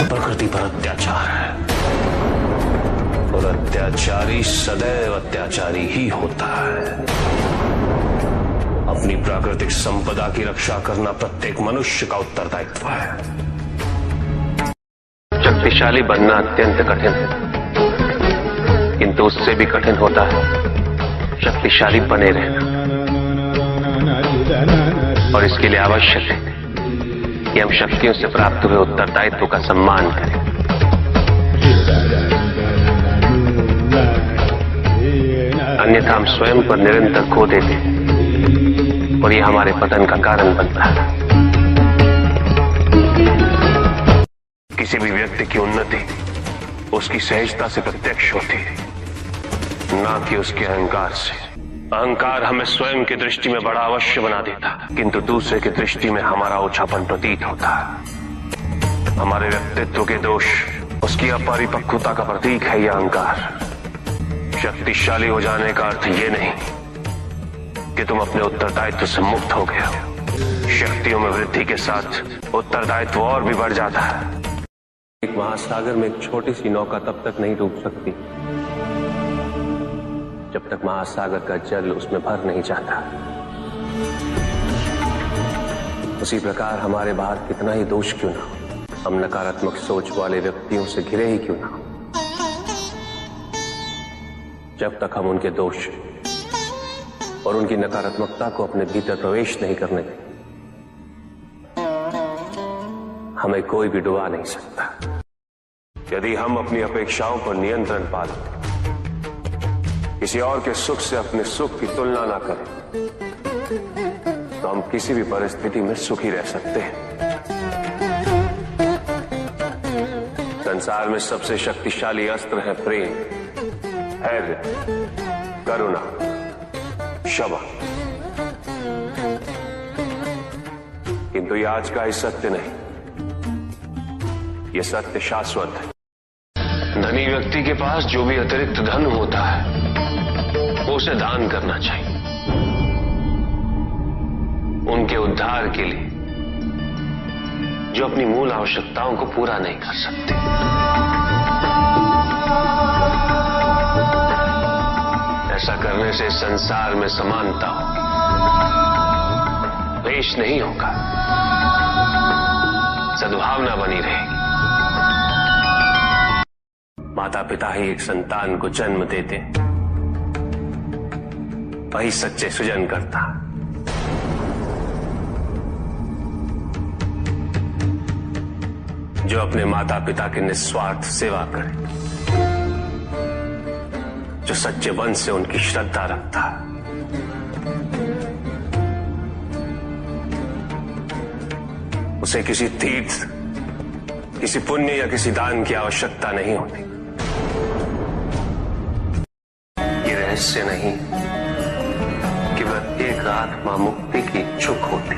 प्रकृति पर अत्याचार है और अत्याचारी सदैव अत्याचारी ही होता है। अपनी प्राकृतिक संपदा की रक्षा करना प्रत्येक मनुष्य का उत्तरदायित्व है। शक्तिशाली बनना अत्यंत कठिन है, किंतु उससे भी कठिन होता है शक्तिशाली बने रहना। और इसके लिए आवश्यक है कि हम शक्तियों से प्राप्त हुए उत्तरदायित्व का सम्मान करें। अन्यथा हम स्वयं पर निरंतर खो देते हैं और यह हमारे पतन का कारण बनता है। किसी भी व्यक्ति की उन्नति उसकी सहजता से प्रत्यक्ष होती है, ना कि उसके अहंकार से। अहंकार हमें स्वयं की दृष्टि में बड़ा अवश्य बना देता है, किंतु दूसरे की दृष्टि में हमारा ओछापन प्रतीत होता है। हमारे व्यक्तित्व के दोष उसकी अपरिपक्वता का प्रतीक है यह अहंकार। शक्तिशाली हो जाने का अर्थ ये नहीं कि तुम अपने उत्तरदायित्व से मुक्त हो गए हो। शक्तियों में वृद्धि के साथ उत्तरदायित्व और भी बढ़ जाता है। एक महासागर में एक छोटी सी नौका तब तक नहीं डूब सकती जब तक महासागर का जल उसमें भर नहीं जाता। उसी प्रकार हमारे बाहर कितना ही दोष क्यों ना हो, हम नकारात्मक सोच वाले व्यक्तियों से घिरे ही क्यों ना हो, जब तक हम उनके दोष और उनकी नकारात्मकता को अपने भीतर प्रवेश नहीं करने दें, हमें कोई भी डुबा नहीं सकता। यदि हम अपनी अपेक्षाओं पर नियंत्रण पा लें, किसी और के सुख से अपने सुख की तुलना ना करें, तो हम किसी भी परिस्थिति में सुखी रह सकते हैं। संसार में सबसे शक्तिशाली अस्त्र है प्रेम, धैर्य, करुणा, क्षमा। किंतु ये आज का ही सत्य नहीं, ये सत्य शाश्वत है। धनी व्यक्ति के पास जो भी अतिरिक्त धन होता है वो उसे दान करना चाहिए, उनके उद्धार के लिए जो अपनी मूल आवश्यकताओं को पूरा नहीं कर सकते। ऐसा करने से संसार में समानता होगी, द्वेष नहीं होगा, सद्भावना बनी रहेगी। माता पिता ही एक संतान को जन्म देते, वही सच्चे सृजनकर्ता। जो अपने माता पिता की निस्वार्थ सेवा करे, जो सच्चे मन से उनकी श्रद्धा रखता है, उसे किसी तीर्थ, किसी पुण्य या किसी दान की आवश्यकता नहीं होती। ये रहस्य नहीं कि प्रत्येक आत्मा मुक्ति की इच्छुक होती।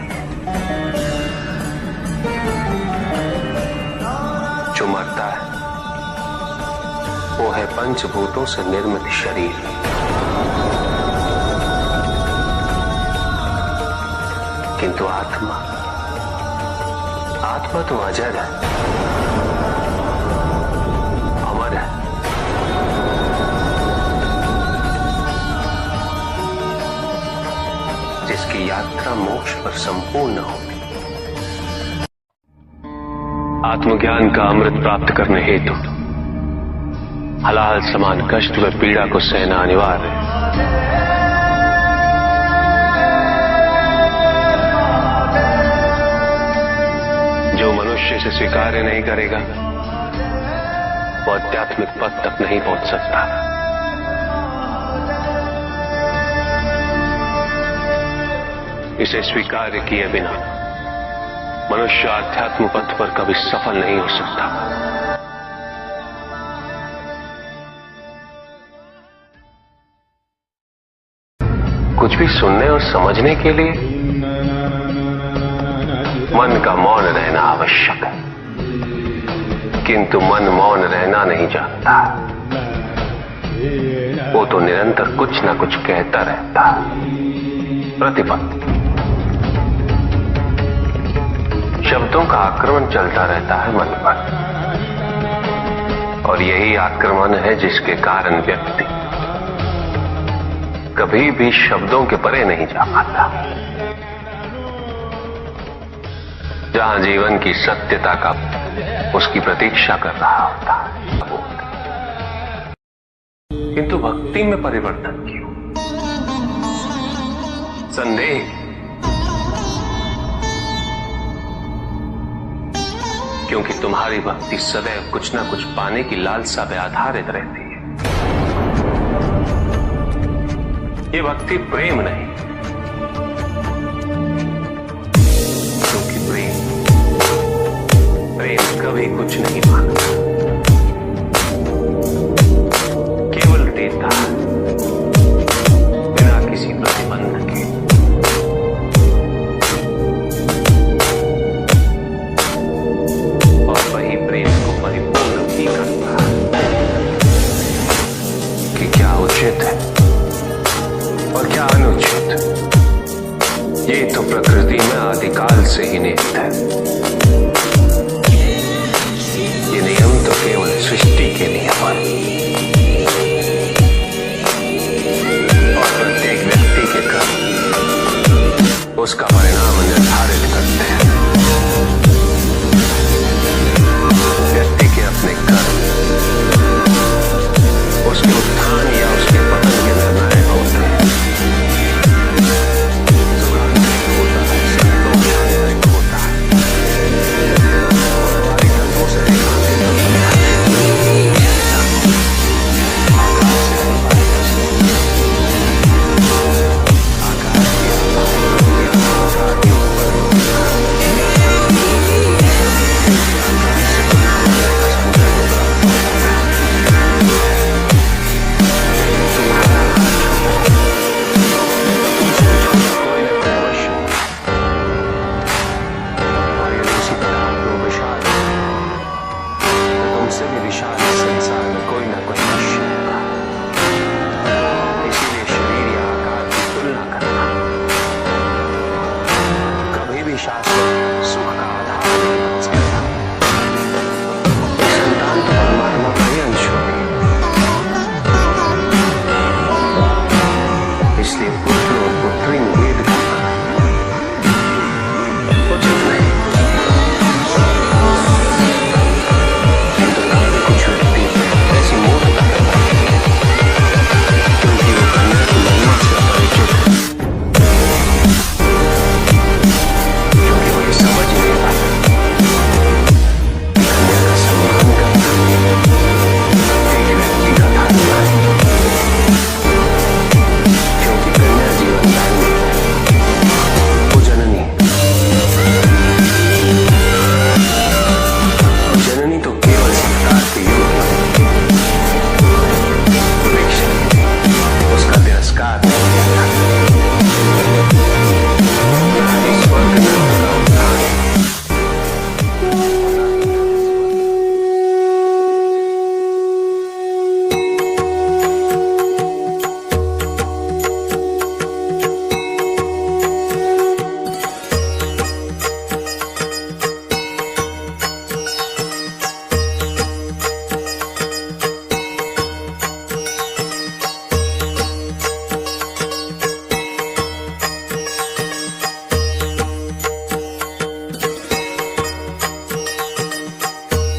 जो मरता है वो है पंचभूतों से निर्मित शरीर, किंतु आत्मा तो अजर है, अमर है। जिसकी यात्रा मोक्ष पर संपूर्ण होगी। आत्मज्ञान का अमृत प्राप्त करने हेतु हलाल समान कष्ट व पीड़ा को सहना अनिवार्य है। जो मनुष्य से स्वीकार्य नहीं करेगा वो आध्यात्मिक पद तक नहीं पहुंच सकता। इसे स्वीकार्य किए बिना मनुष्य आध्यात्म पथ पर कभी सफल नहीं हो सकता। कुछ भी सुनने और समझने के लिए मन का मौन रहना आवश्यक है, किंतु मन मौन रहना नहीं जानता। वो तो निरंतर कुछ ना कुछ कहता रहता है। प्रतिपत्ति शब्दों का आक्रमण चलता रहता है मन पर, और यही आक्रमण है जिसके कारण व्यक्ति कभी भी शब्दों के परे नहीं जा पाता। जहां जीवन की सत्यता का उसकी प्रतीक्षा कर रहा होता है, किंतु भक्ति में परिवर्तन क्यों? संदेह, क्योंकि तुम्हारी भक्ति सदैव कुछ ना कुछ पाने की लालसा पे आधारित रहती है। ये भक्ति प्रेम नहीं, क्योंकि प्रेम कभी कुछ नहीं मांगता, केवल देता है बिना किसी प्रतिबंध के। और वही प्रेम को परिपूर्ण भी करता है कि क्या उचित है और क्या अनुचित, ये तो प्रकृति में आदिकाल से ही निहित है। ये नियम तो केवल सृष्टि के नियम है, और प्रत्येक व्यक्ति के कर्म उसका परिणाम निर्धारित करते हैं। व्यक्ति के अपने कर्म उसके उत्थान या उसके पतन के निर्णायक होते हैं। शास्त्र